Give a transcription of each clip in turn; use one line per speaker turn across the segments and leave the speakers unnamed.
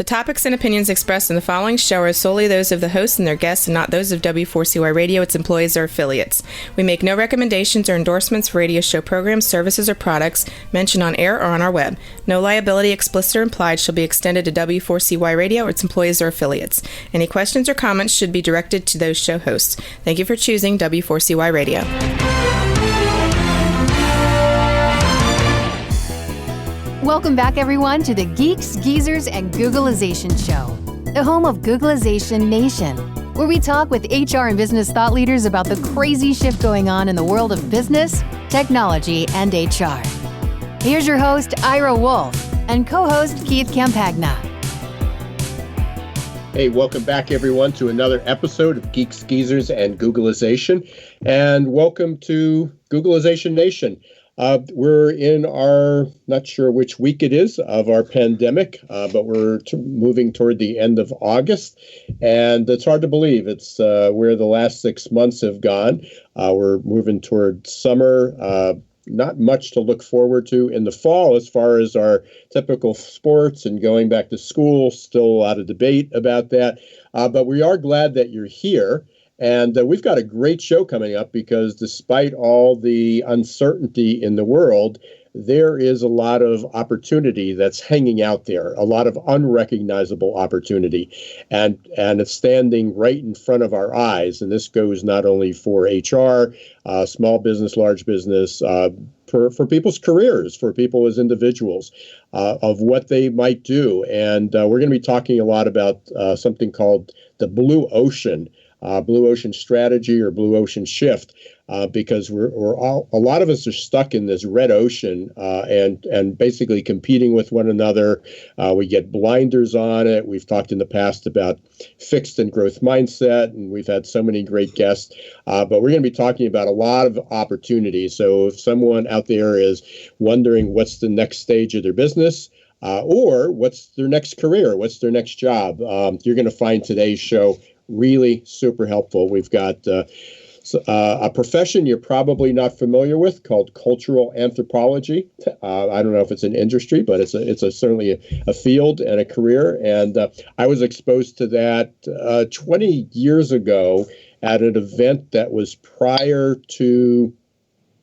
The topics and opinions expressed in the following show are solely those of the host and their guests and not those of W4CY Radio, its employees, or affiliates. We make no recommendations or endorsements for radio show programs, services, or products mentioned on air or on our web. No liability, explicit or implied, shall be extended to W4CY Radio or its employees or affiliates. Any questions or comments should be directed to those show hosts. Thank you for choosing W4CY Radio.
Welcome back, everyone, to the Geeks, Geezers, and Googleization Show, the home of Googleization Nation, where we talk with HR and business thought leaders about the crazy shift going on in the world of business, technology, and HR. Here's your host, Ira Wolf, and co-host Keith Campagna.
Hey, welcome back, everyone, to another episode of Geeks, Geezers, and Googleization, and welcome to Googleization Nation. We're in our, not sure which week it is, of our pandemic, but we're moving toward the end of August, and it's hard to believe. It's where the last 6 months have gone. We're moving toward summer, not much to look forward to in the fall as far as our typical sports and going back to school. Still a lot of debate about that, but we are glad that you're here. And we've got a great show coming up because despite all the uncertainty in the world, there is a lot of opportunity that's hanging out there, a lot of unrecognizable opportunity. And it's standing right in front of our eyes. And this goes not only for HR, small business, large business, for people's careers, for people as individuals, of what they might do. And we're going to be talking a lot about something called the blue ocean. Blue ocean strategy or blue ocean shift, because a lot of us are stuck in this red ocean and basically competing with one another. We get blinders on it. We've talked in the past about fixed and growth mindset, and we've had so many great guests. But we're going to be talking about a lot of opportunities. So if someone out there is wondering what's the next stage of their business, or what's their next career, what's their next job, you're going to find today's show really super helpful. We've got a profession you're probably not familiar with called cultural anthropology. I don't know if it's an industry, but it's certainly a field and a career. And I was exposed to that 20 years ago at an event that was prior to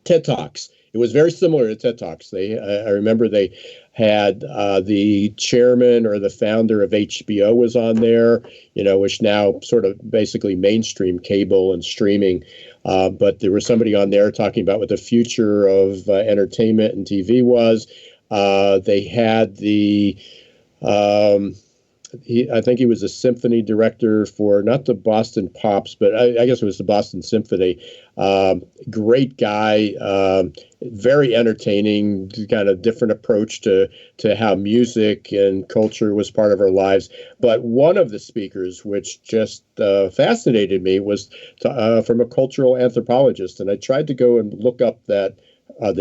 TED Talks. It was very similar to TED Talks. I remember they had the chairman or the founder of HBO was on there, which now sort of basically mainstream cable and streaming. But there was somebody on there talking about what the future of entertainment and TV was. They had I think he was a symphony director for not the Boston Pops, but I guess it was the Boston Symphony. Great guy, very entertaining, kind of different approach to how music and culture was part of our lives. But one of the speakers, which just fascinated me, was from a cultural anthropologist. And I tried to go and look up the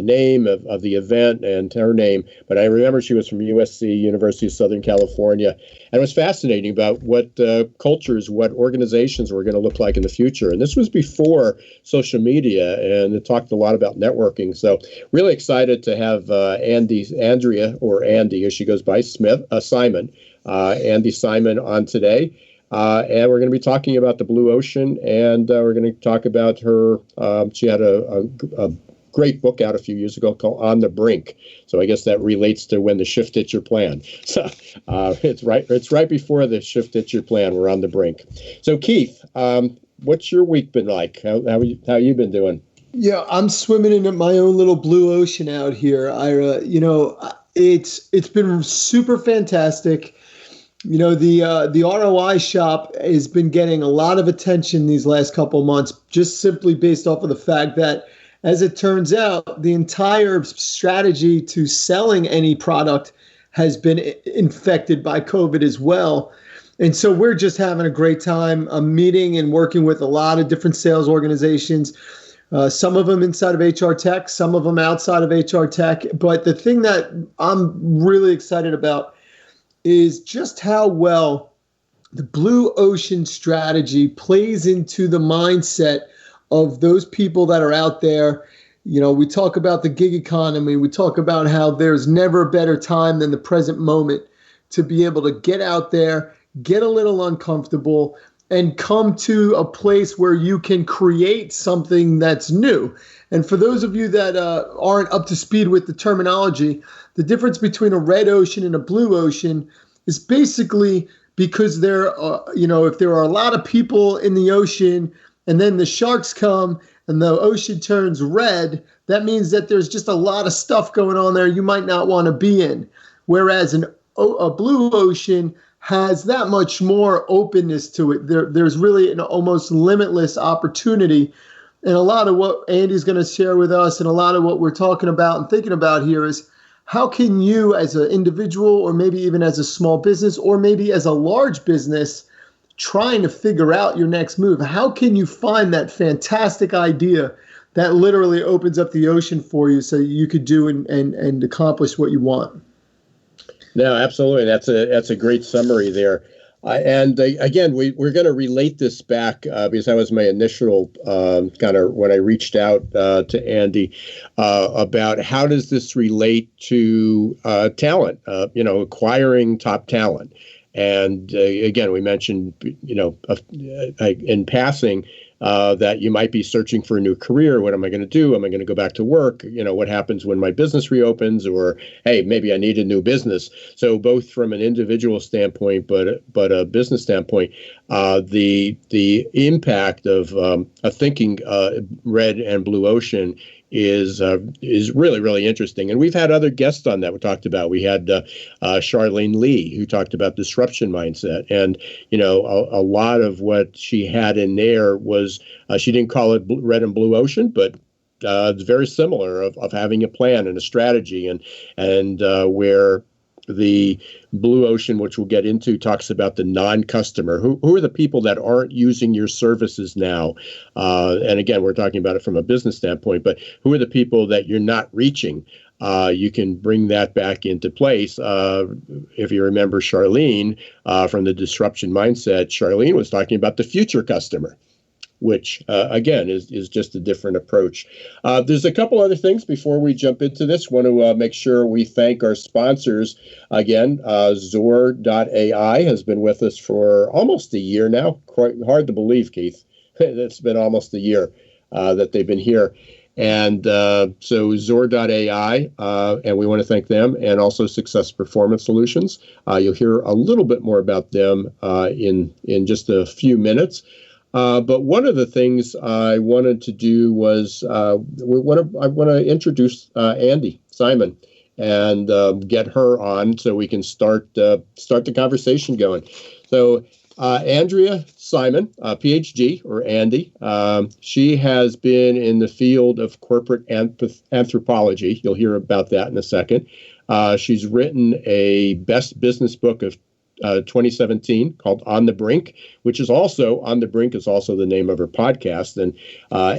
name of the event and her name, but I remember she was from USC, University of Southern California, and it was fascinating about what cultures, what organizations were going to look like in the future. And this was before social media, and it talked a lot about networking. So really excited to have Andrea, or Andi, as she goes by, Simon, Andi Simon on today. And we're going to be talking about the blue ocean, and we're going to talk about her. She had a great book out a few years ago called On the Brink. So I guess that relates to when the shift hits your plan. So it's right before the shift hits your plan. We're on the brink. So Keith, what's your week been like? How you been doing?
Yeah, I'm swimming in my own little blue ocean out here, Ira. It's been super fantastic. The ROI shop has been getting a lot of attention these last couple of months, just simply based off of the fact that, as it turns out, the entire strategy to selling any product has been infected by COVID as well. And so we're just having a great time meeting and working with a lot of different sales organizations, some of them inside of HR tech, some of them outside of HR tech. But the thing that I'm really excited about is just how well the blue ocean strategy plays into the mindset of those people that are out there. We talk about the gig economy. We talk about how there's never a better time than the present moment to be able to get out there, get a little uncomfortable, and come to a place where you can create something that's new. And for those of you that aren't up to speed with the terminology, the difference between a red ocean and a blue ocean is basically because if there are a lot of people in the ocean and then the sharks come and the ocean turns red, that means that there's just a lot of stuff going on there you might not want to be in. Whereas a blue ocean has that much more openness to it. There's really an almost limitless opportunity. And a lot of what Andy's going to share with us and a lot of what we're talking about and thinking about here is how can you as an individual or maybe even as a small business or maybe as a large business trying to figure out your next move, how can you find that fantastic idea that literally opens up the ocean for you so you could do and accomplish what you want?
No, absolutely. That's a great summary there. Again, we're going to relate this back because that was my initial kind of when I reached out to Andi about how does this relate to talent, acquiring top talent. And again, we mentioned, in passing, that you might be searching for a new career. What am I going to do? Am I going to go back to work? What happens when my business reopens? Or, hey, maybe I need a new business. So both from an individual standpoint, but a business standpoint, the impact of thinking red and blue ocean is really, really interesting. And we've had other guests on that we talked about. We had Charlene Lee, who talked about disruption mindset. And, a lot of what she had in there was, she didn't call it red and blue ocean, but it's very similar of having a plan and a strategy and where the blue ocean, which we'll get into, talks about the non-customer. Who are the people that aren't using your services now? And again, we're talking about it from a business standpoint, but who are the people that you're not reaching? You can bring that back into place. If you remember Charlene from the disruption mindset, Charlene was talking about the future customer, which, again, is just a different approach. There's a couple other things before we jump into this. Want to make sure we thank our sponsors. Again, Zor.ai has been with us for almost a year now. Quite hard to believe, Keith. It's been almost a year that they've been here. And so Zor.ai, and we want to thank them, and also Success Performance Solutions. You'll hear a little bit more about them in just a few minutes. But one of the things I wanted to do was I want to introduce Andi, Simon, and get her on so we can start the conversation going. So Andrea Simon, Ph.D. or Andi, she has been in the field of corporate anthropology. You'll hear about that in a second. She's written a best business book of 2017 called On the Brink, which is also, On the Brink is also the name of her podcast. And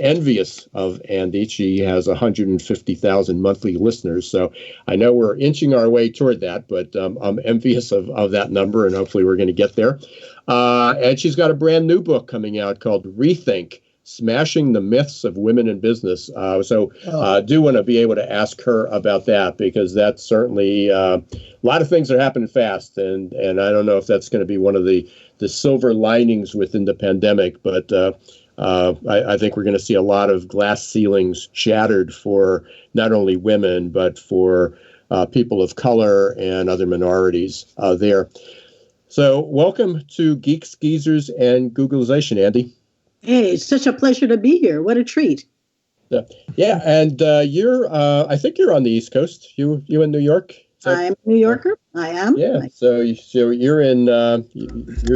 envious of Andi, she has 150,000 monthly listeners. So I know we're inching our way toward that, but I'm envious of that number, and hopefully we're going to get there. And she's got a brand new book coming out called Rethink, Smashing the Myths of Women in Business. So I do want to be able to ask her about that, because that's certainly a lot of things are happening fast. And I don't know if that's going to be one of the silver linings within the pandemic, but I think we're going to see a lot of glass ceilings shattered for not only women, but for people of color and other minorities there. So welcome to Geeks, Geezers, and Googlization, Andi.
Hey, it's such a pleasure to be here. What a treat.
Yeah, and I think you're on the East Coast. You in New York?
I'm a New Yorker. I am.
Yeah. So you're in. You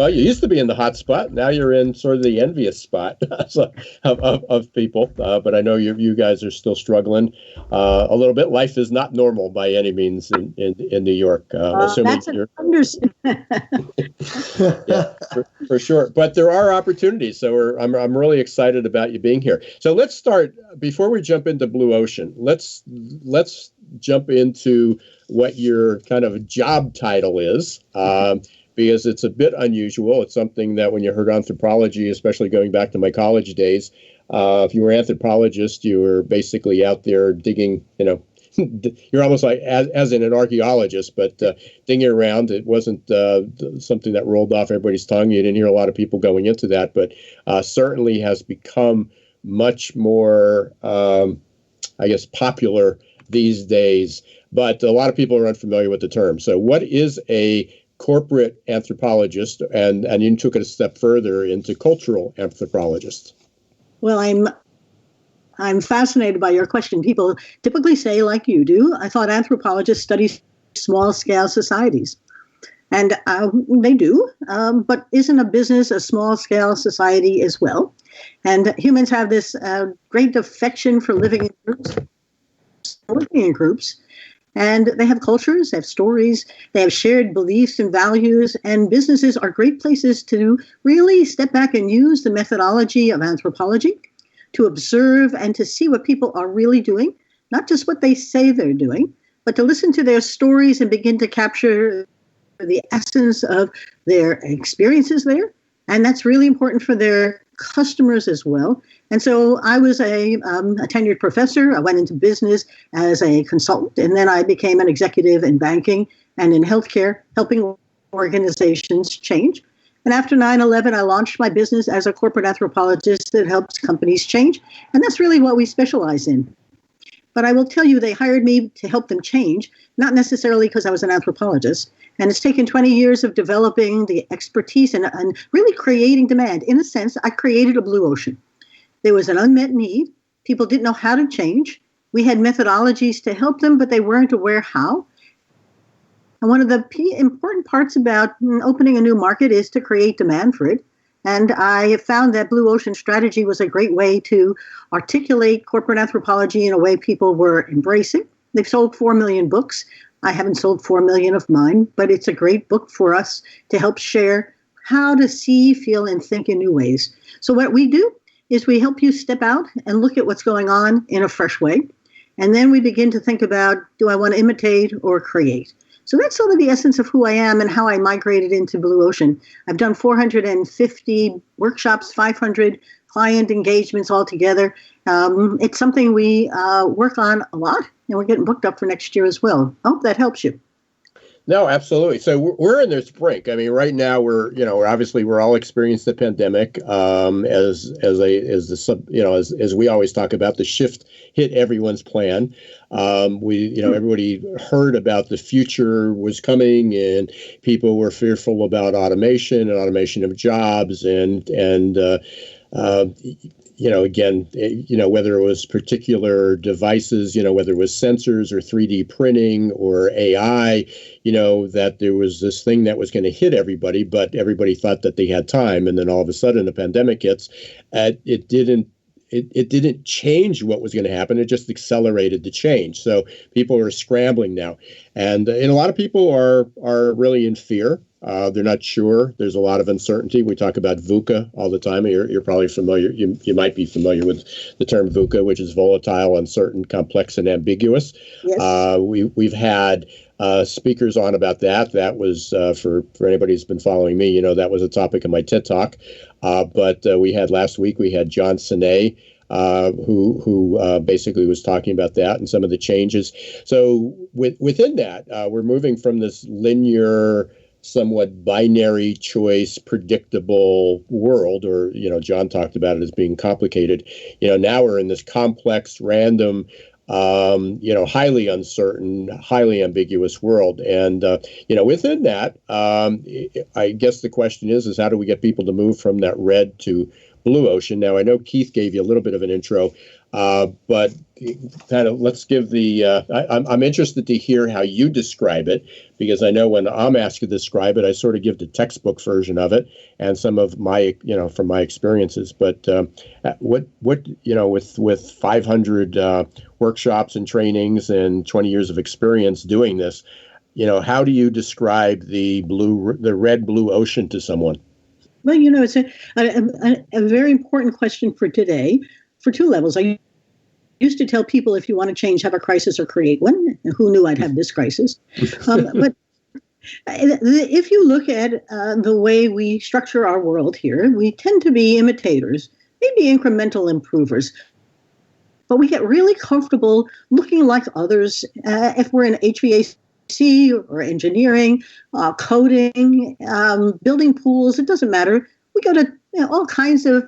used to be in the hot spot. Now you're in sort of the envious spot of people. But I know you guys are still struggling a little bit. Life is not normal by any means in New York. Assuming
that's an understatement.
Yeah, for sure. But there are opportunities. So I'm really excited about you being here. So let's start before we jump into Blue Ocean. Let's jump into what your kind of job title is, because it's a bit unusual. It's something that when you heard anthropology, especially going back to my college days, if you were an anthropologist, you were basically out there digging you're almost like as in an archaeologist, but digging around. It wasn't something that rolled off everybody's tongue. You didn't hear a lot of people going into that, but certainly has become much more, I guess, popular these days. But a lot of people are unfamiliar with the term. So what is a corporate anthropologist? And you took it a step further into cultural anthropologist.
Well, I'm fascinated by your question. People typically say, like you do, I thought anthropologists study small-scale societies. And they do, but isn't a business a small-scale society as well? And humans have this great affection for living in groups, working in groups. And they have cultures, they have stories, they have shared beliefs and values, and businesses are great places to really step back and use the methodology of anthropology to observe and to see what people are really doing, not just what they say they're doing, but to listen to their stories and begin to capture the essence of their experiences there. And that's really important for their customers as well. And so I was a tenured professor. I went into business as a consultant, and then I became an executive in banking and in healthcare, helping organizations change. And after 9/11, I launched my business as a corporate anthropologist that helps companies change. And that's really what we specialize in. But I will tell you, they hired me to help them change, not necessarily because I was an anthropologist. And it's taken 20 years of developing the expertise and really creating demand. In a sense, I created a blue ocean. There was an unmet need. People didn't know how to change. We had methodologies to help them, but they weren't aware how. And one of the important parts about opening a new market is to create demand for it. And I have found that Blue Ocean strategy was a great way to articulate corporate anthropology in a way people were embracing. They've sold 4 million books. I haven't sold 4 million of mine, but it's a great book for us to help share how to see, feel, and think in new ways. So what we do is we help you step out and look at what's going on in a fresh way. And then we begin to think about, do I want to imitate or create? So that's sort of the essence of who I am and how I migrated into Blue Ocean. I've done 450 workshops, 500 client engagements altogether. It's something we work on a lot, and we're getting booked up for next year as well. I hope that helps you.
No, absolutely. So we're in this brink. I mean, right now we're all experienced the pandemic as we always talk about, the shift hit everyone's plan. Everybody heard about the future was coming, and people were fearful about automation of jobs whether it was particular devices, whether it was sensors or 3D printing or AI, that there was this thing that was going to hit everybody, but everybody thought that they had time. And then all of a sudden the pandemic hits. It didn't change what was going to happen. It just accelerated the change. So people are scrambling now. And a lot of people are really in fear. They're not sure. There's a lot of uncertainty. We talk about VUCA all the time. You're probably familiar. You might be familiar with the term VUCA, which is volatile, uncertain, complex, and ambiguous. Yes. We've had speakers on about that. That was for anybody who's been following me. That was a topic of my TED Talk. But we had last week. We had John Sinet, who basically was talking about that and some of the changes. So within that, we're moving from this linear, somewhat binary choice, predictable world, or, John talked about it as being complicated. Now we're in this complex, random, highly uncertain, highly ambiguous world. And, within that, I guess the question is how do we get people to move from that red to blue ocean? Now, I know Keith gave you a little bit of an intro, but kind of let's give I'm interested to hear how you describe it, because I know when I'm asked to describe it, I sort of give the textbook version of it and some of my, from my experiences. But what with 500 workshops and trainings and 20 years of experience doing this, how do you describe the red blue ocean to someone?
Well, it's a very important question for today for two levels. I used to tell people, if you want to change, have a crisis or create one. Who knew I'd have this crisis? But if you look at the way we structure our world here, we tend to be imitators, maybe incremental improvers. but we get really comfortable looking like others. If we're in HVAC or engineering, coding, building pools, it doesn't matter. We go to all kinds of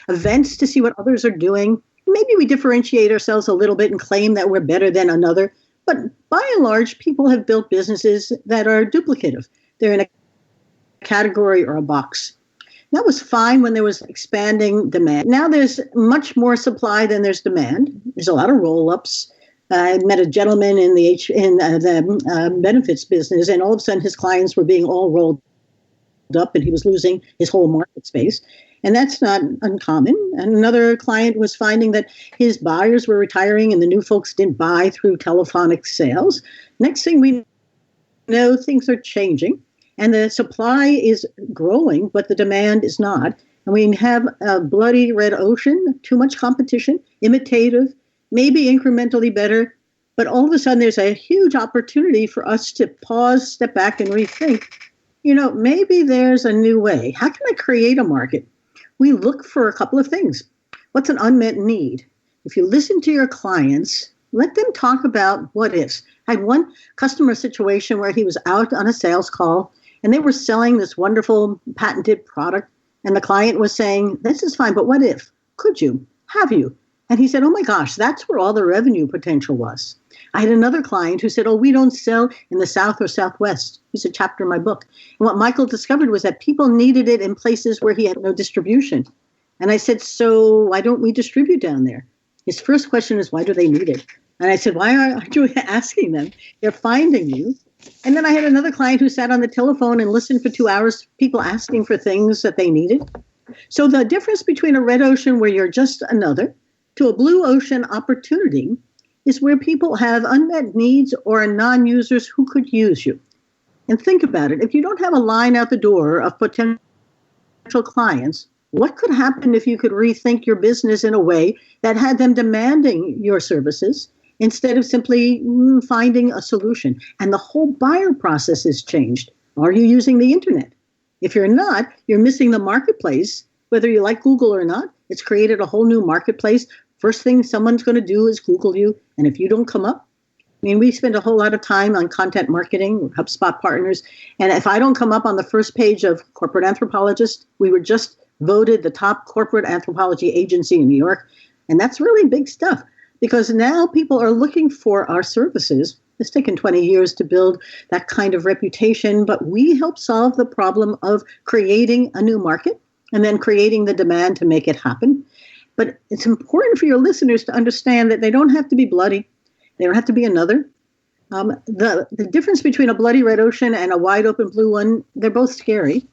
events to see what others are doing. Maybe we differentiate ourselves a little bit and claim that we're better than another. But by and large, people have built businesses that are duplicative. They're in a category or a box. That was fine when there was expanding demand. Now there's much more supply than there's demand. There's a lot of roll-ups. I met a gentleman in the benefits business, and all of a sudden his clients were being all rolled up, and he was losing his whole market space. And that's not uncommon. And another client was finding that his buyers were retiring and the new folks didn't buy through telephonic sales. Next thing we know, things are changing and the supply is growing, but the demand is not. And we have a bloody red ocean, too much competition, imitative, maybe incrementally better. But all of a sudden, there's a huge opportunity for us to pause, step back, and rethink. Maybe there's a new way. How can I create a market? We look for a couple of things. What's an unmet need? If you listen to your clients, let them talk about what ifs. I had one customer situation where he was out on a sales call and they were selling this wonderful patented product. And the client was saying, this is fine, but what if? Could you? Have you? And he said, oh my gosh, that's where all the revenue potential was. I had another client who said, oh, we don't sell in the South or Southwest. He's a chapter in my book. And what Michael discovered was that people needed it in places where he had no distribution. And I said, so why don't we distribute down there? His first question is, why do they need it? And I said, why aren't you asking them? They're finding you. And then I had another client who sat on the telephone and listened for 2 hours, people asking for things that they needed. So the difference between a red ocean where you're just another to a blue ocean opportunity is where people have unmet needs or non-users who could use you. And think about it. If you don't have a line out the door of potential clients, what could happen if you could rethink your business in a way that had them demanding your services instead of simply finding a solution? And the whole buyer process has changed. Are you using the internet? If you're not, you're missing the marketplace. Whether you like Google or not, it's created a whole new marketplace. First thing someone's going to do is Google you. And if you don't come up, we spend a whole lot of time on content marketing, HubSpot partners. And if I don't come up on the first page of Corporate Anthropologist, we were just voted the top corporate anthropology agency in New York. And that's really big stuff because now people are looking for our services. It's taken 20 years to build that kind of reputation, but we help solve the problem of creating a new market and then creating the demand to make it happen. But it's important for your listeners to understand that they don't have to be bloody. They don't have to be another. The difference between a bloody red ocean and a wide open blue one, they're both scary.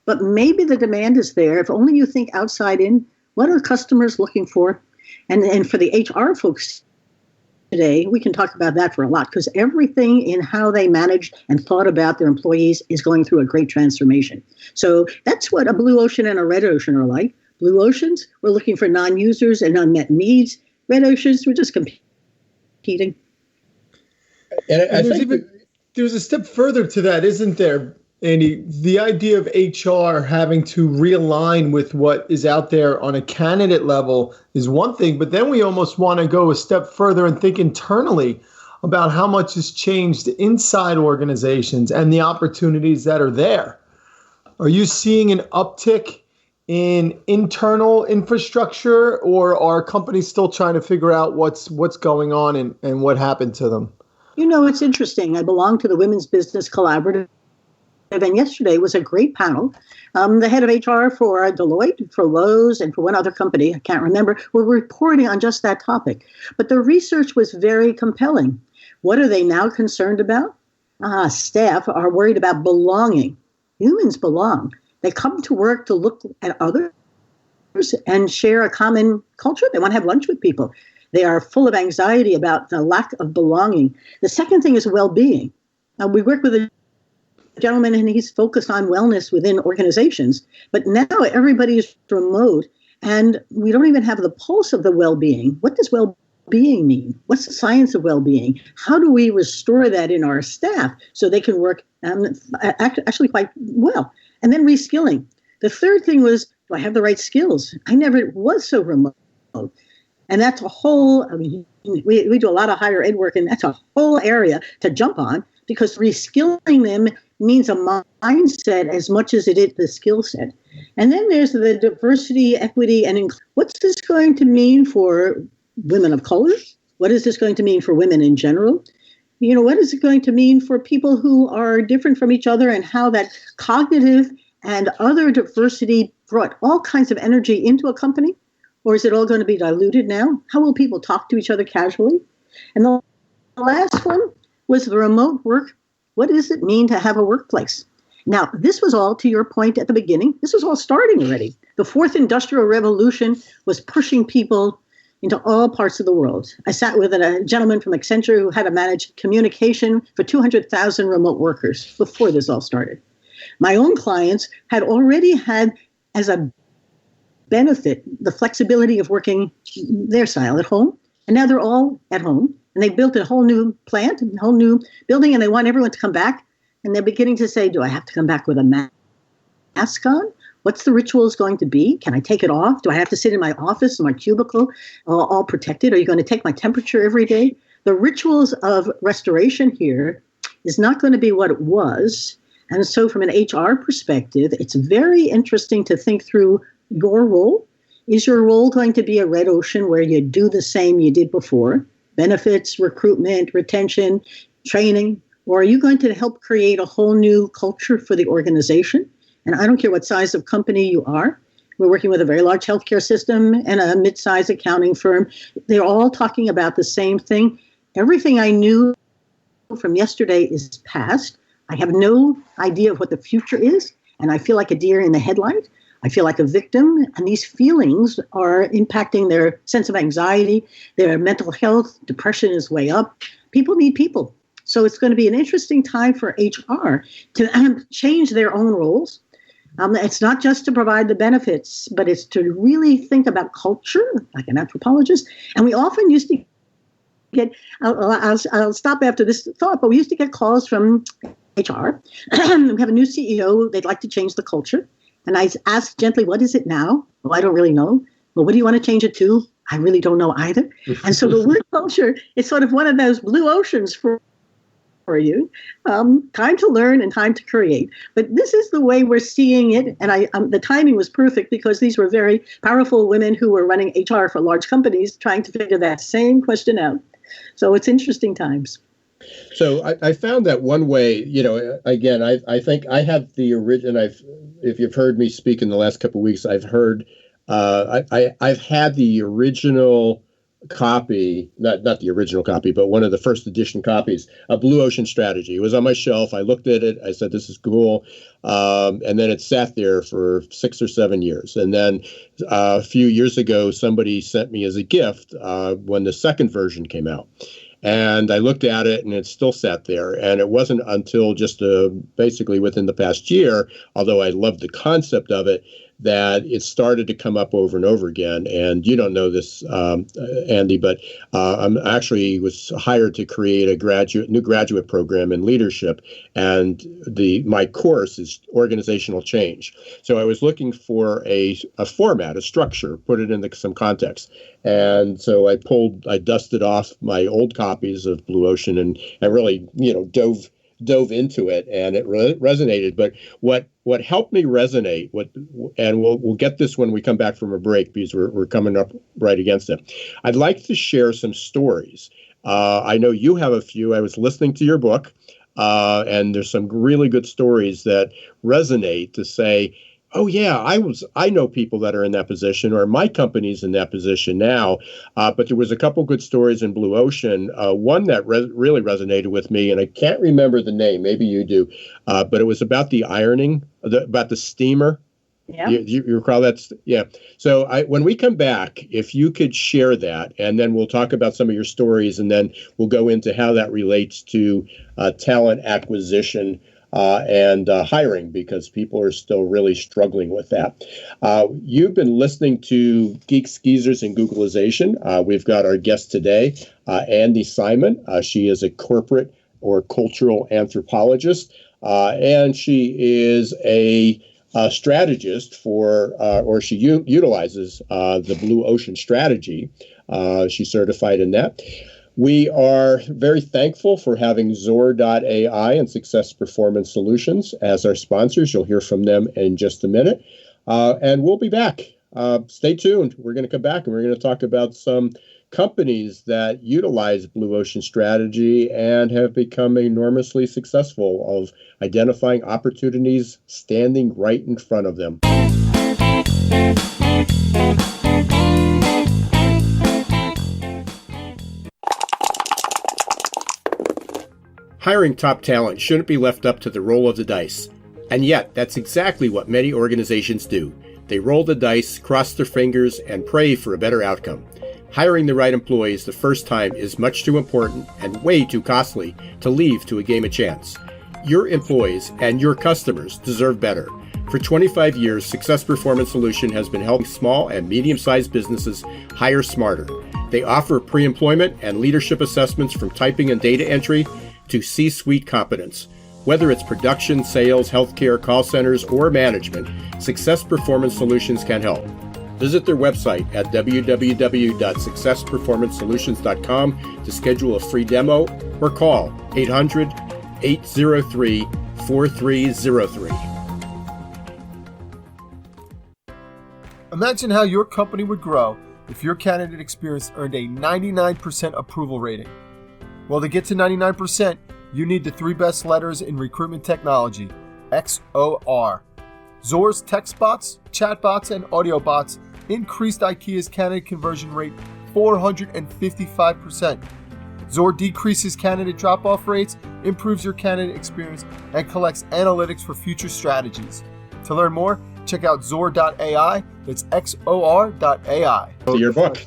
But maybe the demand is there. If only you think outside in, what are customers looking for? And for the HR folks today, we can talk about that for a lot because everything in how they managed and thought about their employees is going through a great transformation. So that's what a blue ocean and a red ocean are like. Blue oceans, we're looking for non-users and unmet needs. Red oceans, we're just competing.
And there's a step further to that, isn't there, Andi? The idea of HR having to realign with what is out there on a candidate level is one thing, but then we almost want to go a step further and think internally about how much has changed inside organizations and the opportunities that are there. Are you seeing an uptick in internal infrastructure, or are companies still trying to figure out what's going on and what happened to them?
It's interesting. I belong to the Women's Business Collaborative, and yesterday was a great panel. The head of HR for Deloitte, for Lowe's, and for one other company, I can't remember, were reporting on just that topic. But the research was very compelling. What are they now concerned about? Staff are worried about belonging. Humans belong. They come to work to look at others and share a common culture. They want to have lunch with people. They are full of anxiety about the lack of belonging. The second thing is well-being. We work with a gentleman and he's focused on wellness within organizations. But now everybody is remote and we don't even have the pulse of the well-being. What does well-being mean? What's the science of well-being? How do we restore that in our staff so they can work actually quite well? And then reskilling. The third thing was, do I have the right skills? I never was so remote. And that's a whole, I mean, we do a lot of higher ed work, and that's a whole area to jump on, because reskilling them means a mindset as much as it is the skill set. And then there's the diversity, equity, and what's this going to mean for women of color? What is this going to mean for women in general? You know, what is it going to mean for people who are different from each other, and how that cognitive and other diversity brought all kinds of energy into a company? Or is it all going to be diluted now? How will people talk to each other casually? And the last one was the remote work. What does it mean to have a workplace? Now, this was all, to your point at the beginning, this was all starting already. The fourth industrial revolution was pushing people into all parts of the world. I sat with a gentleman from Accenture who had to manage communication for 200,000 remote workers before this all started. My own clients had already had as a benefit the flexibility of working their style at home, and now they're all at home, and they built a whole new plant, a whole new building, and they want everyone to come back, and they're beginning to say, do I have to come back with a mask on? What's the rituals going to be? Can I take it off? Do I have to sit in my office, in my cubicle, all protected? Are you going to take my temperature every day? The rituals of restoration here is not going to be what it was. And so from an HR perspective, it's very interesting to think through your role. Is your role going to be a red ocean where you do the same you did before? Benefits, recruitment, retention, training? Or are you going to help create a whole new culture for the organization? And I don't care what size of company you are. We're working with a very large healthcare system and a mid-sized accounting firm. They're all talking about the same thing. Everything I knew from yesterday is past. I have no idea of what the future is. And I feel like a deer in the headlight. I feel like a victim. And these feelings are impacting their sense of anxiety, their mental health. Depression is way up. People need people. So it's going to be an interesting time for HR to change their own roles. It's not just to provide the benefits, but it's to really think about culture, like an anthropologist. And we often used to get, I'll stop after this thought, but we used to get calls from HR. We have a new CEO. They'd like to change the culture. And I asked gently, what is it now? Well, I don't really know. Well, what do you want to change it to? I really don't know either. And so the word culture is sort of one of those blue oceans for you. Time to learn and time to create. But this is the way we're seeing it. And the timing was perfect, because these were very powerful women who were running HR for large companies trying to figure that same question out. So it's interesting times.
So I found that one way, you know, again, I think I have the original, if you've heard me speak in the last couple of weeks, I've heard, I've had the original copy, not the original copy, but one of the first edition copies of Blue Ocean Strategy. It was on my shelf. I looked at it. I said, this is cool. And then it sat there for 6 or 7 years. And then a few years ago, somebody sent me as a gift when the second version came out. And I looked at it, and it still sat there. And it wasn't until just basically within the past year, although I loved the concept of it, that it started to come up over and over again. And you don't know this, Andi, but I'm actually was hired to create a new graduate program in leadership. And my course is organizational change. So I was looking for a format, a structure, put it into some context. And so I dusted off my old copies of Blue Ocean and really, dove into it, and it resonated. But what helped me resonate, and we'll get this when we come back from a break, because we're coming up right against it. I'd like to share some stories. I know you have a few. I was listening to your book, and there's some really good stories that resonate to say, oh yeah, I know people that are in that position, or my company's in that position now. But there was a couple good stories in Blue Ocean. One that really resonated with me, and I can't remember the name. Maybe you do. But it was about the ironing, about the steamer.
Yeah.
You recall that? Yeah. So when we come back, if you could share that, and then we'll talk about some of your stories, and then we'll go into how that relates to talent acquisition and hiring, because people are still really struggling with that. You've been listening to Geeks, Geezers, and Googleization. We've got our guest today, Andi Simon. She is a corporate or cultural anthropologist, and she is a strategist or she utilizes the Blue Ocean strategy. She's certified in that. We are very thankful for having Zor.ai and Success Performance Solutions as our sponsors. You'll hear from them in just a minute. And we'll be back. Stay tuned. We're going to come back and we're going to talk about some companies that utilize Blue Ocean strategy and have become enormously successful of identifying opportunities standing right in front of them. Hiring top talent shouldn't be left up to the roll of the dice. And yet, that's exactly what many organizations do. They roll the dice, cross their fingers, and pray for a better outcome. Hiring the right employees the first time is much too important and way too costly to leave to a game of chance. Your employees and your customers deserve better. For 25 years, Success Performance Solution has been helping small and medium-sized businesses hire smarter. They offer pre-employment and leadership assessments from typing and data entry to C-suite competence. Whether it's production, sales, healthcare, call centers, or management, Success Performance Solutions can help. Visit their website at www.successperformancesolutions.com to schedule a free demo or call 800-803-4303.
Imagine how your company would grow if your candidate experience earned a 99% approval rating. Well, to get to 99%, you need the 3 best letters in recruitment technology, XOR. Zor's text bots, chat bots, and audio bots increased IKEA's candidate conversion rate 455%. Zor decreases candidate drop-off rates, improves your candidate experience, and collects analytics for future strategies. To learn more, check out Zor.ai. That's XOR.ai.
Your book.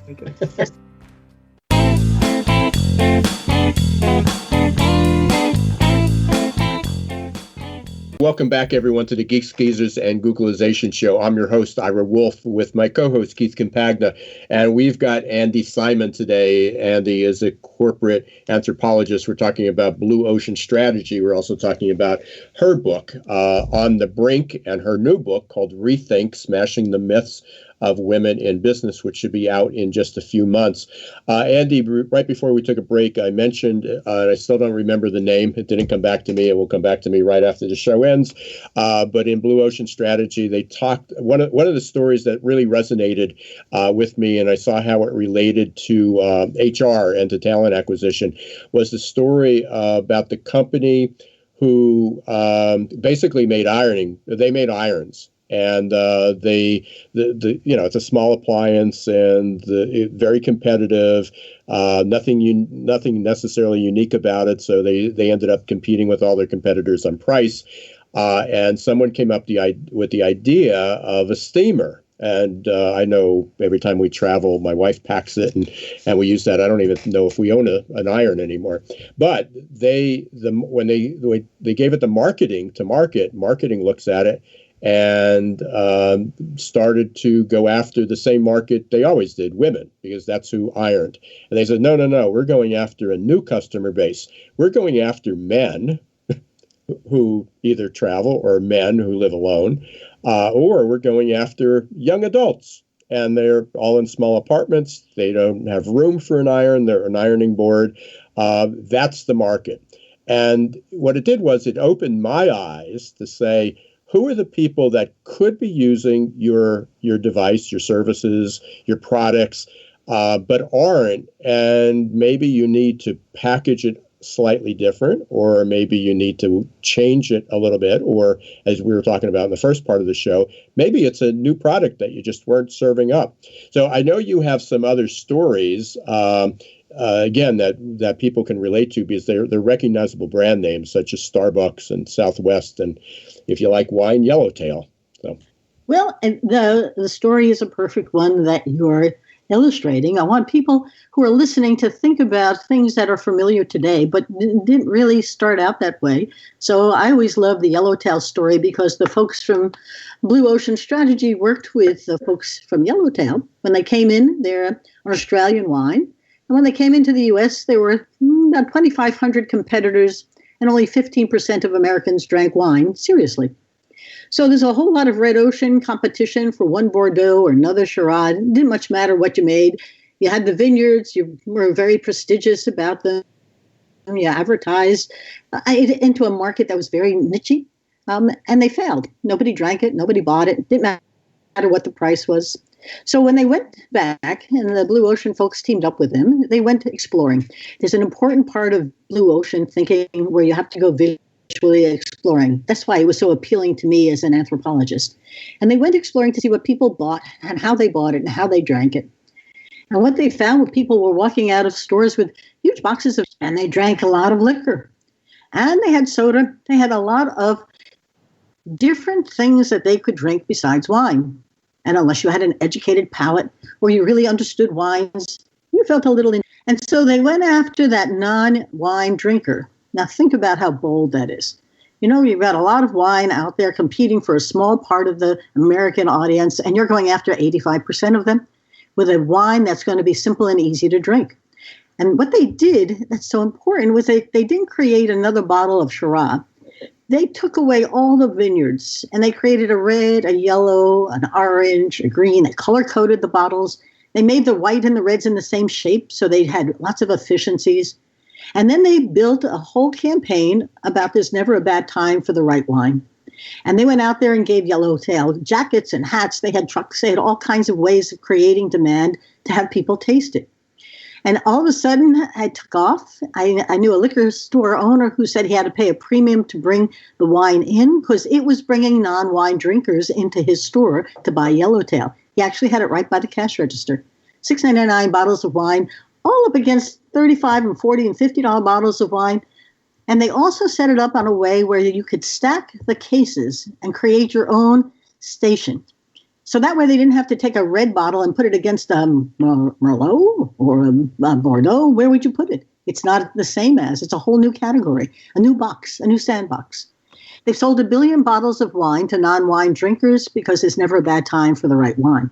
Welcome back, everyone, to the Geeks, Geezers, and Googleization Show. I'm your host, Ira Wolf, with my co-host, Keith Campagna. And we've got Andi Simon today. Andi is a corporate anthropologist. We're talking about Blue Ocean strategy. We're also talking about her book, On the Brink, and her new book called Rethink, Smashing the Myths of Women in Business, which should be out in just a few months. Andi, right before we took a break, I mentioned, and I still don't remember the name. It didn't come back to me. It will come back to me right after the show ends. But in Blue Ocean Strategy, they talked, one of the stories that really resonated with me, and I saw how it related to HR and to talent acquisition, was the story about the company who basically made ironing. They made irons. And it's a small appliance and very competitive. Nothing necessarily unique about it. So they ended up competing with all their competitors on price. And someone came up with the idea of a steamer. And I know every time we travel, my wife packs it, and we use that. I don't even know if we own an iron anymore. But when they gave it the marketing looks at it and started to go after the same market they always did, women, because that's who ironed. And they said, no, we're going after a new customer base. We're going after men who either travel or men who live alone, or we're going after young adults. And they're all in small apartments. They don't have room for an iron. They're an ironing board. That's the market. And what it did was it opened my eyes to say, who are the people that could be using your device, your services, your products, but aren't? And maybe you need to package it slightly different, or maybe you need to change it a little bit, or as we were talking about in the first part of the show, maybe it's a new product that you just weren't serving up. So I know you have some other stories, again, that people can relate to because they're recognizable brand names such as Starbucks and Southwest, and if you like wine, Yellowtail. So,
well, the story is a perfect one that you're illustrating. I want people who are listening to think about things that are familiar today, but didn't really start out that way. So I always love the Yellowtail story because the folks from Blue Ocean Strategy worked with the folks from Yellowtail. When they came in, they're an Australian wine. And when they came into the U.S., there were about 2,500 competitors, and only 15% of Americans drank wine seriously. So there's a whole lot of red ocean competition for one Bordeaux or another Shiraz. It didn't much matter what you made. You had the vineyards. You were very prestigious about them. You advertised into a market that was very niche, and they failed. Nobody drank it. Nobody bought it. It didn't matter what the price was. So when they went back and the Blue Ocean folks teamed up with them, they went exploring. There's an important part of Blue Ocean thinking where you have to go visually exploring. That's why it was so appealing to me as an anthropologist. And they went exploring to see what people bought and how they bought it and how they drank it. And what they found was people were walking out of stores with huge boxes of, and they drank a lot of liquor. And they had soda. They had a lot of different things that they could drink besides wine. And unless you had an educated palate or you really understood wines, you felt a little. And so they went after that non-wine drinker. Now think about how bold that is. You know, you've got a lot of wine out there competing for a small part of the American audience, and you're going after 85% of them with a wine that's going to be simple and easy to drink. And what they did that's so important was they didn't create another bottle of Shiraz. They took away all the vineyards and they created a red, a yellow, an orange, a green. They color-coded the bottles. They made the white and the reds in the same shape, so they had lots of efficiencies. And then they built a whole campaign about there's never a bad time for the right wine. And they went out there and gave yellowtail jackets and hats. They had trucks. They had all kinds of ways of creating demand to have people taste it. And all of a sudden, I took off. I knew a liquor store owner who said he had to pay a premium to bring the wine in because it was bringing non-wine drinkers into his store to buy Yellowtail. He actually had it right by the cash register. $6.99 bottles of wine, all up against $35 and $40 and $50 bottles of wine. And they also set it up on a way where you could stack the cases and create your own station. So that way they didn't have to take a red bottle and put it against a Merlot or a Bordeaux. Where would you put it? It's not the same as. It's a whole new category, a new box, a new sandbox. They've sold 1 billion bottles of wine to non-wine drinkers because there's never a bad time for the right wine.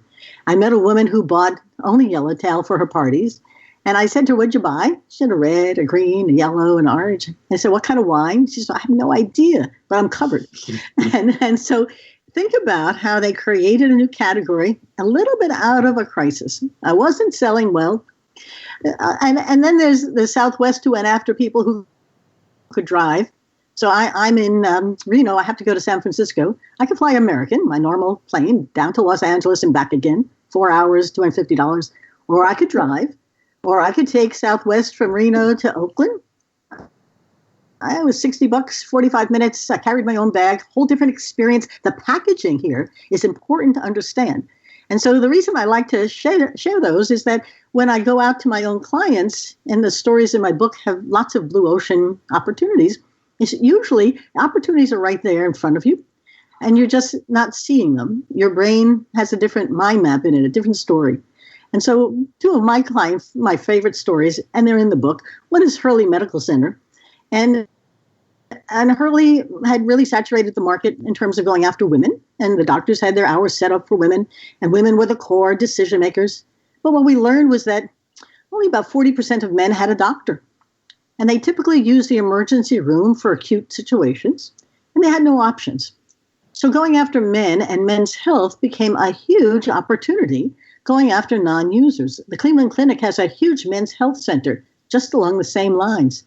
I met a woman who bought only Yellowtail for her parties. And I said to her, what'd you buy? She had a red, a green, a yellow, an orange. I said, what kind of wine? She said, I have no idea, but I'm covered. and so think about how they created a new category, a little bit out of a crisis. I wasn't selling well. And then there's the Southwest who went after people who could drive. So I'm in Reno. I have to go to San Francisco. I can fly American, my normal plane, down to Los Angeles and back again, 4 hours, $250. Or I could drive. Or I could take Southwest from Reno to Oakland. I was $60, 45 minutes. I carried my own bag, whole different experience. The packaging here is important to understand. And so the reason I like to share those is that when I go out to my own clients, and the stories in my book have lots of blue ocean opportunities, is usually opportunities are right there in front of you, and you're just not seeing them. Your brain has a different mind map in it, a different story. And so two of my clients, my favorite stories, and they're in the book. One is Hurley Medical Center. And Hurley had really saturated the market in terms of going after women. And the doctors had their hours set up for women. And women were the core decision makers. But what we learned was that only about 40% of men had a doctor. And they typically used the emergency room for acute situations. And they had no options. So going after men and men's health became a huge opportunity going after non-users. The Cleveland Clinic has a huge men's health center just along the same lines.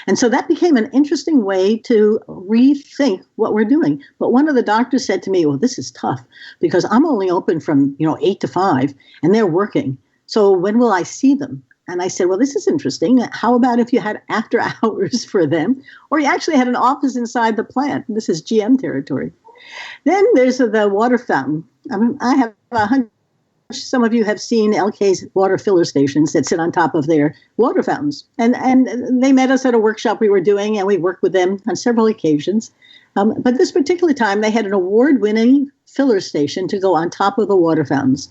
And so that became an interesting way to rethink what we're doing. But one of the doctors said to me, well, this is tough because I'm only open from 8 to 5 and they're working. So when will I see them? And I said, well, this is interesting. How about if you had after hours for them? Or you actually had an office inside the plant. This is GM territory. Then there's the water fountain. I have 100. Some of you have seen LK's water filler stations that sit on top of their water fountains. And they met us at a workshop we were doing, and we worked with them on several occasions. But this particular time, they had an award-winning filler station to go on top of the water fountains.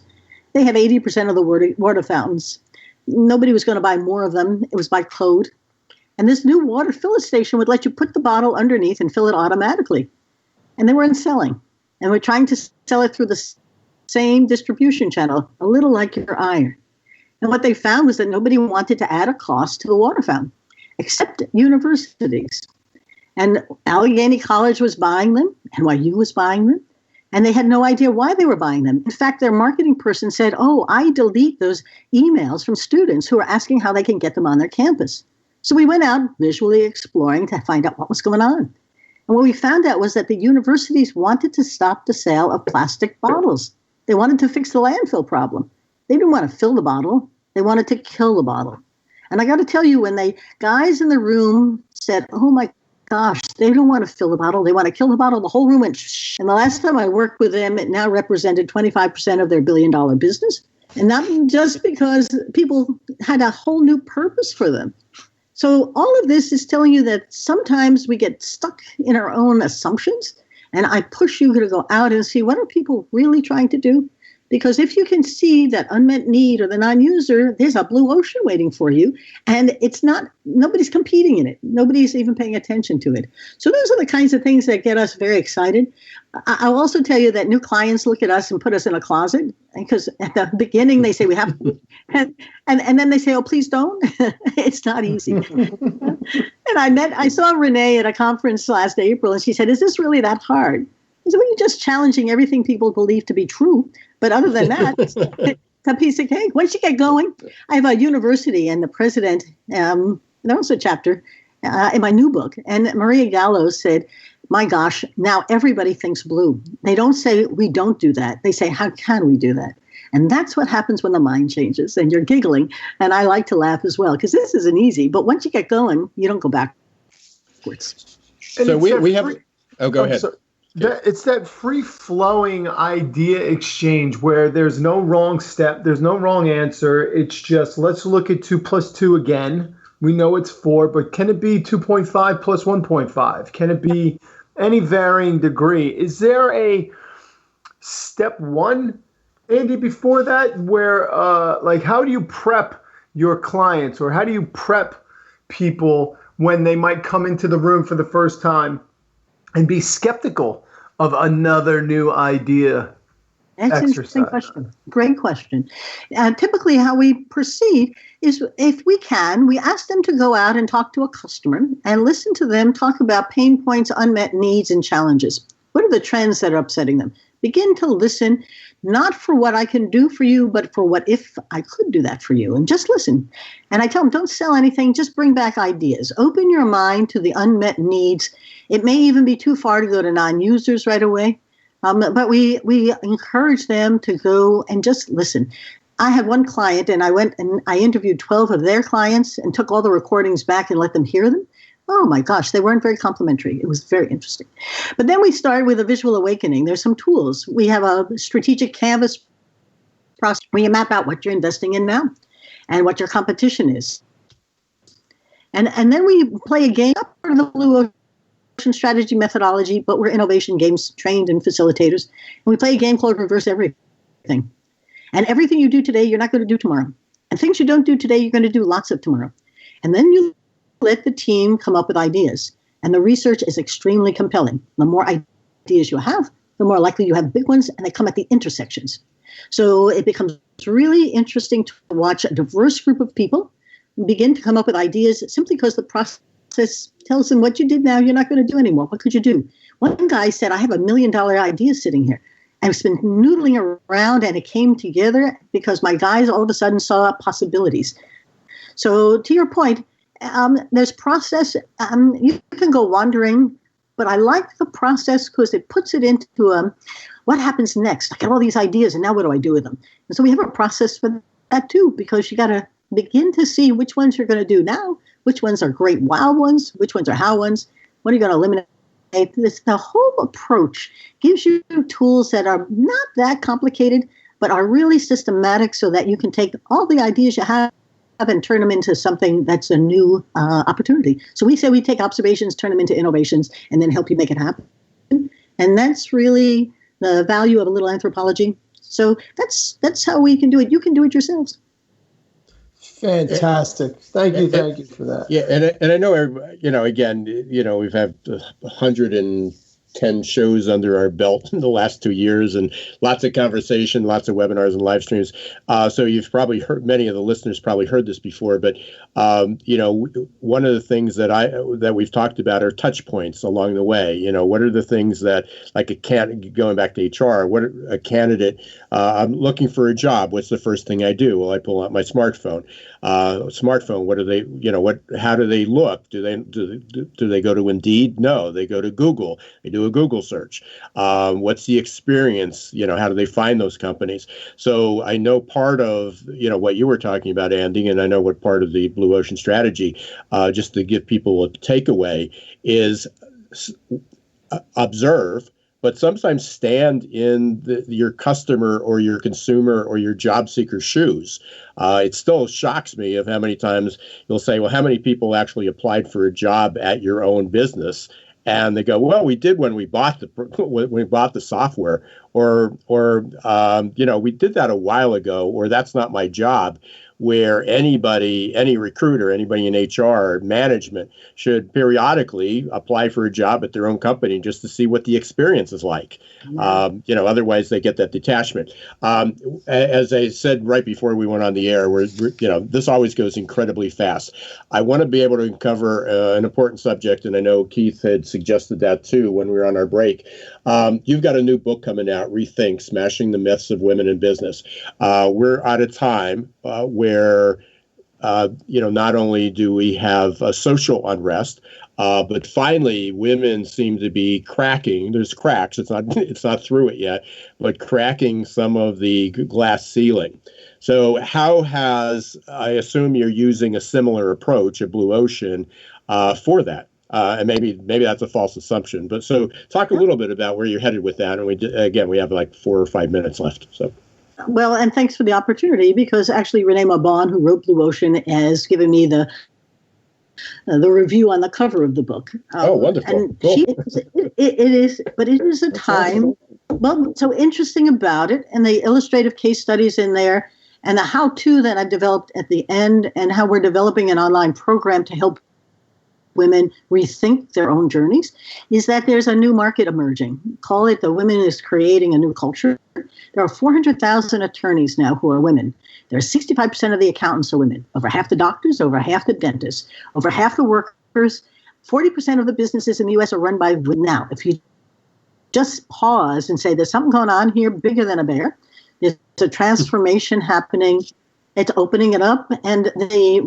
They have 80% of the water fountains. Nobody was going to buy more of them. It was by code. And this new water filler station would let you put the bottle underneath and fill it automatically. And they weren't selling. And we're trying to sell it through the same distribution channel, a little like your iron. And what they found was that nobody wanted to add a cost to the water fountain, except universities. And Allegheny College was buying them, NYU was buying them, And they had no idea why they were buying them. In fact, their marketing person said, oh, I delete those emails from students who are asking how they can get them on their campus. So we went out visually exploring to find out what was going on. And what we found out was that the universities wanted to stop the sale of plastic bottles. They wanted to fix the landfill problem. They didn't want to fill the bottle. They wanted to kill the bottle. And I got to tell you, when the guys in the room said, oh my gosh, they don't want to fill the bottle. They want to kill the bottle. The whole room went shh. And the last time I worked with them, it now represented 25% of their billion-dollar business. And not just because people had a whole new purpose for them. So all of this is telling you that sometimes we get stuck in our own assumptions. And I push you to go out and see, what are people really trying to do? Because if you can see that unmet need or the non-user, there's a blue ocean waiting for you. And it's not, nobody's competing in it. Nobody's even paying attention to it. So those are the kinds of things that get us very excited. I'll also tell you that new clients look at us and put us in a closet, because at the beginning they say we have, and then they say, oh, please don't. It's not easy. And I saw Renee at a conference last April, and she said, is this really that hard? I said, well, you're just challenging everything people believe to be true. But other than that, it's a piece of cake. Once you get going, I have a university and the president, there was a chapter in my new book. And Maria Gallo said, my gosh, now everybody thinks blue. They don't say, we don't do that. They say, how can we do that? And that's what happens when the mind changes. And you're giggling. And I like to laugh as well, because this isn't easy. But once you get going, you don't go backwards.
So we have... Oh, go ahead.
It's that free-flowing idea exchange where there's no wrong step, there's no wrong answer. It's just, let's look at 2 + 2 again. We know it's 4, but can it be 2.5 plus 1.5? Can it be any varying degree? Is there a step one, Andy, before that, where, how do you prep your clients, or how do you prep people when they might come into the room for the first time and be skeptical of another new idea?
That's an interesting question. Great question. Typically, how we proceed is, if we can, we ask them to go out and talk to a customer and listen to them talk about pain points, unmet needs, and challenges. What are the trends that are upsetting them? Begin to listen, not for what I can do for you, but for what if I could do that for you. And just listen. And I tell them, don't sell anything, just bring back ideas. Open your mind to the unmet needs. It may even be too far to go to non-users right away. But we encourage them to go and just listen. I had one client, and I went and I interviewed 12 of their clients and took all the recordings back and let them hear them. Oh my gosh, they weren't very complimentary. It was very interesting. But then we started with a visual awakening. There's some tools. We have a strategic canvas process where you map out what you're investing in now and what your competition is. And then we play a game, not part of the Blue Ocean strategy methodology, but we're innovation games trained and facilitators. And we play a game called Reverse Everything. And everything you do today, you're not going to do tomorrow. And things you don't do today, you're going to do lots of tomorrow. And then you let the team come up with ideas. And the research is extremely compelling. The more ideas you have, the more likely you have big ones, and they come at the intersections. So it becomes really interesting to watch a diverse group of people begin to come up with ideas simply because the process tells them what you did now, you're not going to do anymore. What could you do? One guy said, I have $1 million idea sitting here. And it's been noodling around, and it came together because my guys all of a sudden saw possibilities. So to your point, there's process. You can go wandering, but I like the process because it puts it into what happens next. I got all these ideas, and now what do I do with them? And so we have a process for that too, because you got to begin to see which ones you're going to do now, which ones are great wow ones, which ones are how ones, what are you going to eliminate. The whole approach gives you tools that are not that complicated, but are really systematic so that you can take all the ideas you have and turn them into something that's a new opportunity. So we say we take observations, turn them into innovations, and then help you make it happen. And that's really the value of a little anthropology. So that's how we can do it. You can do it yourselves.
Fantastic. Thank you for that.
Yeah, and I know everybody, again, we've had 100 and 10 shows under our belt in the last 2 years, and lots of conversation, lots of webinars and live streams. So you've probably heard, many of the listeners probably heard this before, but one of the things that we've talked about are touch points along the way. What are the things that, like going back to HR, what a candidate, I'm looking for a job. What's the first thing I do? Well, I pull out my smartphone. What are they? How do they look? Do they go to Indeed? No, they go to Google. They do a Google search. What's the experience? How do they find those companies? So I know part of what you were talking about, Andi, and I know what part of the Blue Ocean strategy, just to give people a takeaway, is observe, but sometimes stand in your customer or your consumer or your job seeker's shoes. It still shocks me of how many times you'll say, well, how many people actually applied for a job at your own business? And they go, well, we did when we bought the software, or we did that a while ago, or that's not my job. Where any recruiter, anybody in HR management should periodically apply for a job at their own company just to see what the experience is like. Otherwise they get that detachment. As I said right before we went on the air, this always goes incredibly fast. I want to be able to cover an important subject, and I know Keith had suggested that too when we were on our break. You've got a new book coming out, Rethink, Smashing the Myths of Women in Business. We're at a time where, not only do we have a social unrest, but finally women seem to be cracking. There's cracks. It's not through it yet, but cracking some of the glass ceiling. So I assume you're using a similar approach at Blue Ocean for that. And maybe that's a false assumption. But so talk a little bit about where you're headed with that. And we have like 4 or 5 minutes left. So.
Well, and thanks for the opportunity, because actually Renee Mabon, who wrote Blue Ocean, has given me the review on the cover of the book.
Oh, wonderful.
And
cool.
it is a time. Well, what's so interesting about it, and the illustrative case studies in there, and the how-to that I've developed at the end, and how we're developing an online program to help women rethink their own journeys, is that there's a new market emerging. Call it the women is creating a new culture. There are 400,000 attorneys now who are women. There are 65% of the accountants are women. Over half the doctors, over half the dentists, over half the workers. 40% of the businesses in the U.S. are run by women. Now, if you just pause and say there's something going on here bigger than a bear, there's a transformation happening. It's opening it up, and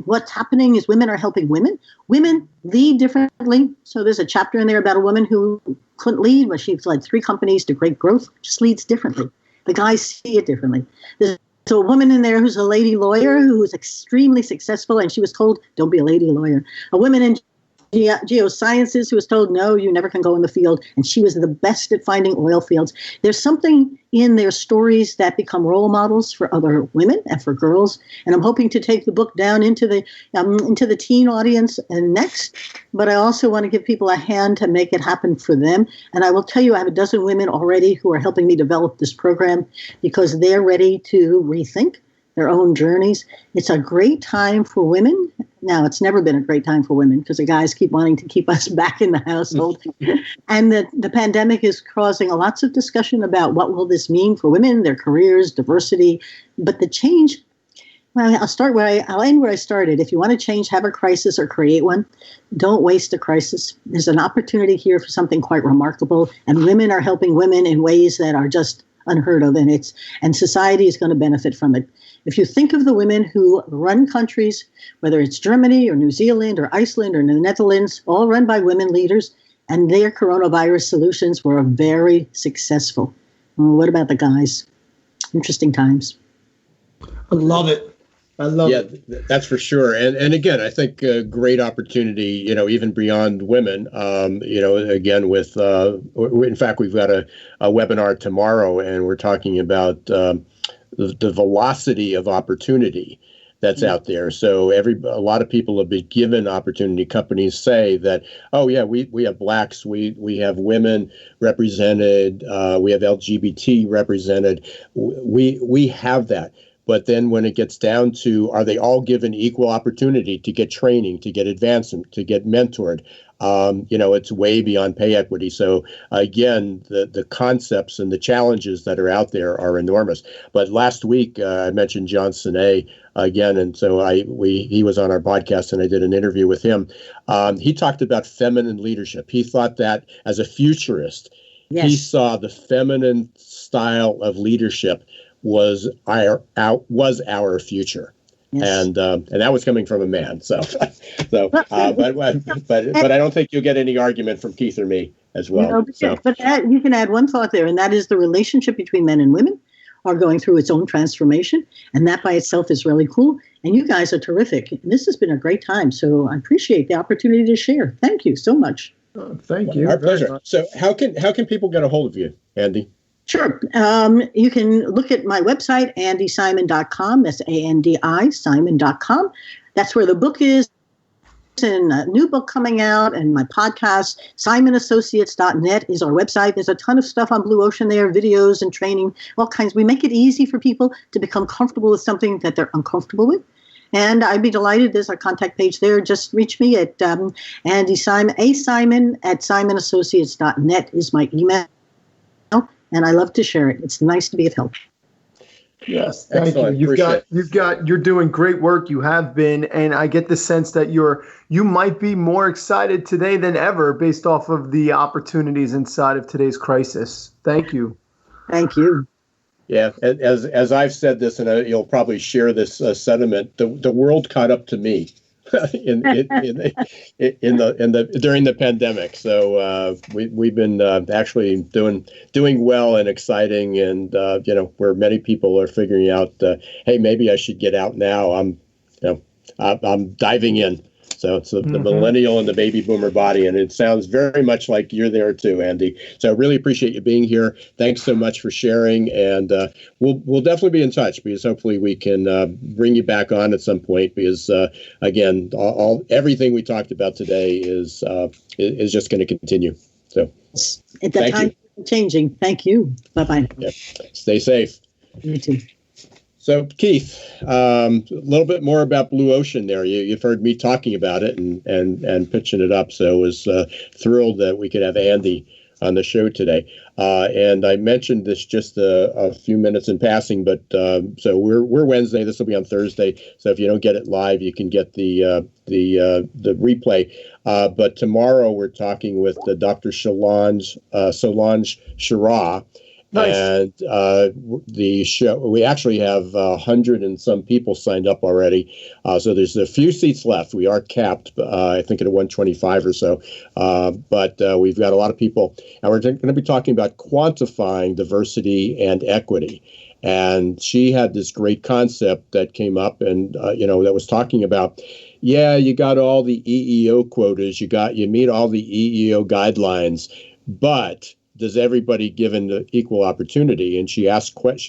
what's happening is women are helping women. Women lead differently. So there's a chapter in there about a woman who couldn't lead, but she's led 3 companies to great growth, just leads differently. The guys see it differently. There's a woman in there who's a lady lawyer who's extremely successful, and she was told, don't be a lady lawyer. A woman in geosciences who was told, no, you never can go in the field, and she was the best at finding oil fields. There's something in their stories that become role models for other women and for girls, and I'm hoping to take the book down into the teen audience and next, but I also want to give people a hand to make it happen for them. And I will tell you, I have a dozen women already who are helping me develop this program because they're ready to rethink their own journeys. It's a great time for women. Now, it's never been a great time for women because the guys keep wanting to keep us back in the household. And the pandemic is causing lots of discussion about what will this mean for women, their careers, diversity. But the change, well, I'll end where I started. If you want to change, have a crisis or create one. Don't waste a crisis. There's an opportunity here for something quite remarkable. And women are helping women in ways that are just unheard of. And society is going to benefit from it. If you think of the women who run countries, whether it's Germany or New Zealand or Iceland or the Netherlands, all run by women leaders, and their coronavirus solutions were very successful. Well, what about the guys? Interesting times.
I love it.
That's for sure. And again, I think a great opportunity, even beyond women, again, with, in fact, we've got a webinar tomorrow, and we're talking about the velocity of opportunity that's out there. So a lot of people have been given opportunity. Companies say that, oh yeah, we have blacks, we have women represented, we have LGBT represented. We have that. But then when it gets down to, are they all given equal opportunity to get training, to get advancement, to get mentored? it's way beyond pay equity. So again, the concepts and the challenges that are out there are enormous. But last week I mentioned John Sinet again, and so he was on our podcast, and I did an interview with him. He talked about feminine leadership. He thought that as a futurist,
Yes.
he saw the feminine style of leadership was our future.
Yes.
And that was coming from a man. But I don't think you'll get any argument from Keith or me as well.
But you can add one thought there, and that is the relationship between men and women are going through its own transformation, and that by itself is really cool. And you guys are terrific. And this has been a great time, so I appreciate the opportunity to share. Thank you so much.
Thank you.
Our pleasure. So how can people get a hold of you, Andi?
Sure. You can look at my website, andisimon.com. That's A-N-D-I, Simon.com. That's where the book is, and a new book coming out, and my podcast. SimonAssociates.net is our website. There's a ton of stuff on Blue Ocean there, videos and training, all kinds. We make it easy for people to become comfortable with something that they're uncomfortable with. And I'd be delighted. There's a contact page there. Just reach me at Andi Simon, SimonAssociates.net is my email. And I love to share it. It's nice to be of help.
Yes, thank
Excellent.
you. You're doing great work. You have been, and I get the sense that you might be more excited today than ever based off of the opportunities inside of today's crisis. Thank you.
Thank you.
Yeah, as I've said this, and you'll probably share this sentiment. The world caught up to me during the pandemic. So we've been actually doing well and exciting, and where many people are figuring out, hey, maybe I should get out now. I'm diving in. So it's the millennial and the baby boomer body, and it sounds very much like you're there too, Andi. So I really appreciate you being here. Thanks so much for sharing, and we'll definitely be in touch, because hopefully we can bring you back on at some point, because again, everything we talked about today is just going to continue. So
At that time, changing. Thank you. Bye-bye.
Yeah. Stay safe.
You too.
So, Keith, a little bit more about Blue Ocean there. You've heard me talking about it and pitching it up. So I was thrilled that we could have Andi on the show today. And I mentioned this just a few minutes in passing, but so we're Wednesday. This will be on Thursday. So if you don't get it live, you can get the replay. But tomorrow we're talking with Dr. Solange Shira. Nice. And the show, we actually have 100 and some people signed up already. So there's a few seats left. We are capped, I think, at 125 or so. But we've got a lot of people. And we're going to be talking about quantifying diversity and equity. And she had this great concept that came up and, that was talking about, you got all the EEO quotas, you meet all the EEO guidelines, but does everybody given the equal opportunity? And she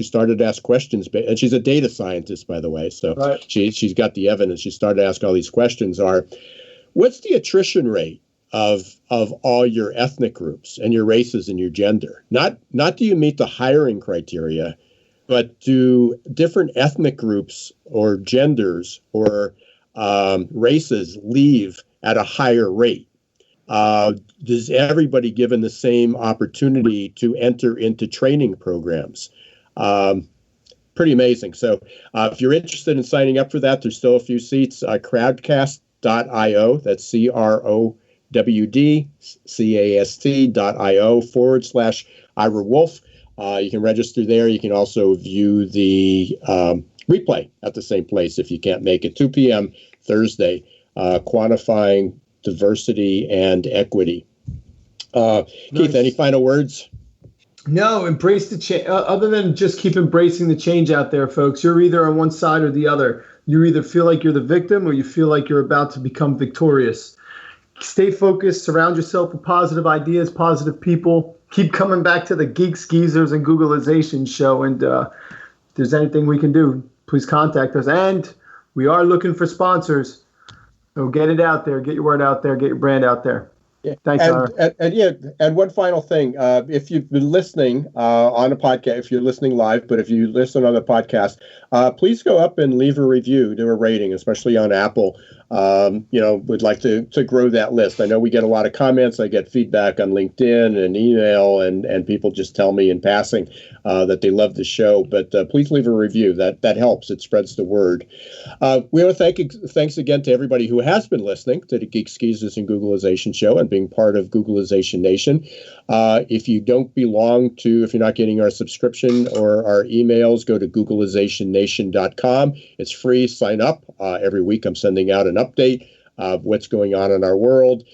started to ask questions, and she's a data scientist, by the way. So right. She's got the evidence. She started to ask all these questions what's the attrition rate of all your ethnic groups and your races and your gender? Not do you meet the hiring criteria, but do different ethnic groups or genders or races leave at a higher rate? Does everybody given the same opportunity to enter into training programs? Pretty amazing. So if you're interested in signing up for that, there's still a few seats. Crowdcast.io, that's crowdcast.io/Ira Wolf. You can register there. You can also view the replay at the same place if you can't make it. 2 p.m. Thursday, quantifying diversity and equity. Nice. Keith, any final words?
No, embrace the change. Other than just keep embracing the change out there, folks. You're either on one side or the other. You either feel like you're the victim or you feel like you're about to become victorious. Stay focused. Surround yourself with positive ideas, positive people. Keep coming back to the Geeks, Geezers, and Googleization show. And if there's anything we can do, please contact us. And we are looking for sponsors. So get it out there, get your word out there, get your brand out there.
Yeah.
Thanks,
and one final thing. If you've been listening on a podcast, if you're listening live, but if you listen on the podcast, please go up and leave a review, do a rating, especially on Apple. would like to grow that list. I know we get a lot of comments. I get feedback on LinkedIn and email, and people just tell me in passing that they love the show. But please leave a review. That helps. It spreads the word. We want to thanks again to everybody who has been listening to the Geeks, Geezers, and Googlization show and being part of Googlization Nation. If you don't belong to, if you're not getting our subscription or our emails, go to googlizationnation.com. It's free. Sign up. Every week I'm sending out an update of what's going on in our world.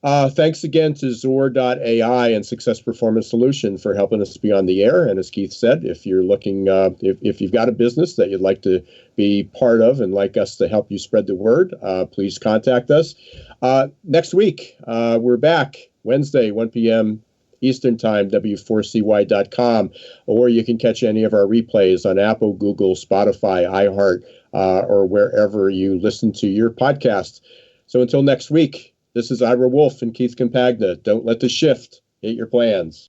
Thanks again to Zor.ai and Success Performance Solution for helping us be on the air. And as Keith said, if you're looking, if you've got a business that you'd like to be part of and like us to help you spread the word, please contact us. Next week, we're back Wednesday, 1 p.m. Eastern Time, W4CY.com, or you can catch any of our replays on Apple, Google, Spotify, iHeart, or wherever you listen to your podcast. So until next week, this is Ira Wolf and Keith Compagna. Don't let the shift hit your plans.